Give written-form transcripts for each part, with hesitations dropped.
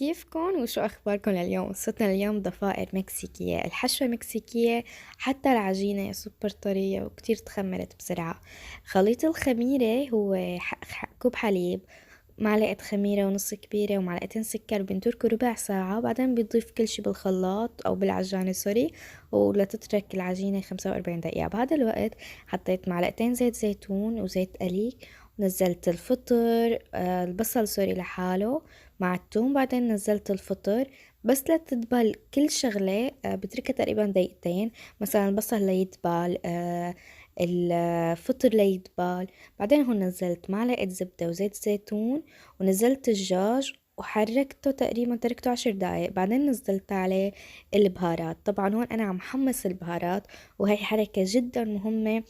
كيفكن وشو أخباركن لليوم؟ صرنا اليوم ضفائر مكسيكية، الحشوة مكسيكية، حتى العجينة سوبر طرية وكتير تخمرت بسرعة. خليط الخميرة هو كوب حليب، معلقة خميرة ونص كبيرة ومعلقتين سكر، بنتركه ربع ساعة، بعدين بتضيف كل شي بالخلاط أو بالعجانة سوري، ولتترك العجينة 45 دقيقة. بهذا الوقت حطيت معلقتين زيت زيتون وزيت قليك، ونزلت الفطر البصل سوري لحاله مع الثوم، بعدين نزلت الفطر بس لتدبل كل شغلة. بتركها تقريبا دقيقتين، مثلا البصل ليدبل، الفطر ليدبل. بعدين هون نزلت معلقة زبدة وزيت زيتون، ونزلت الدجاج وحركته تقريبا، تركته 10 دقايق، بعدين نزلت عليه البهارات. طبعا هون أنا عم حمص البهارات، وهي حركة جدا مهمة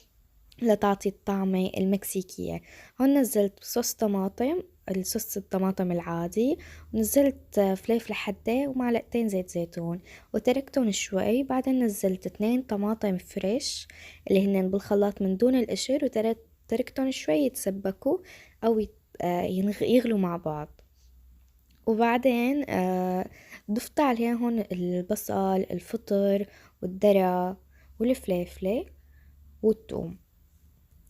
لتعطي الطعمة المكسيكية. هون نزلت صوص طماطم، الصوص الطماطم العادي، ونزلت فليفلة حدة ومعلقتين زيت زيتون، وتركتهم شوي. بعدين نزلت 2 طماطم فريش اللي هن بالخلاط من دون القشر، وتركتهم شوي يتسبكوا أو يغلوا مع بعض. وبعدين ضفت عليهم البصل، الفطر، والذرة، والفليفلة، والثوم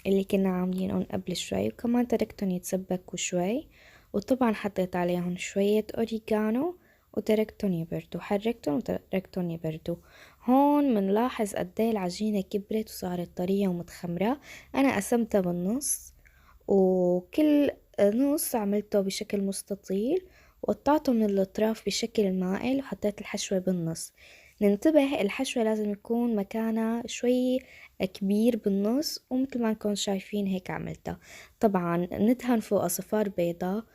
اللي كنا عاملينهم قبل شوي، وكمان تركتهم يتسبكوا شوي. وطبعا حطيت عليهم شوية أوريجانو وتركتهم يبردوا، حركتهم وتركتهم يبردوا. هون منلاحظ قديه العجينة كبرت وصارت طرية ومتخمرة. أنا قسمتها بالنص، وكل نص عملته بشكل مستطيل، وقطعته من الأطراف بشكل مائل، وحطيت الحشوة بالنص. ننتبه الحشوة لازم يكون مكانها شوي كبير بالنص، ومثل ما نكون شايفين هيك عملتها. طبعا ندهن فوق صفار بيضة،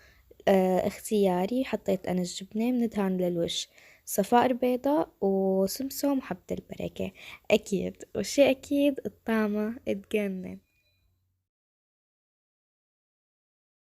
اختياري، حطيت أنا الجبنة، بندهن للوش صفائر بيضة وسمسم وحبة البركة. أكيد وشي أكيد الطعمة تجنن.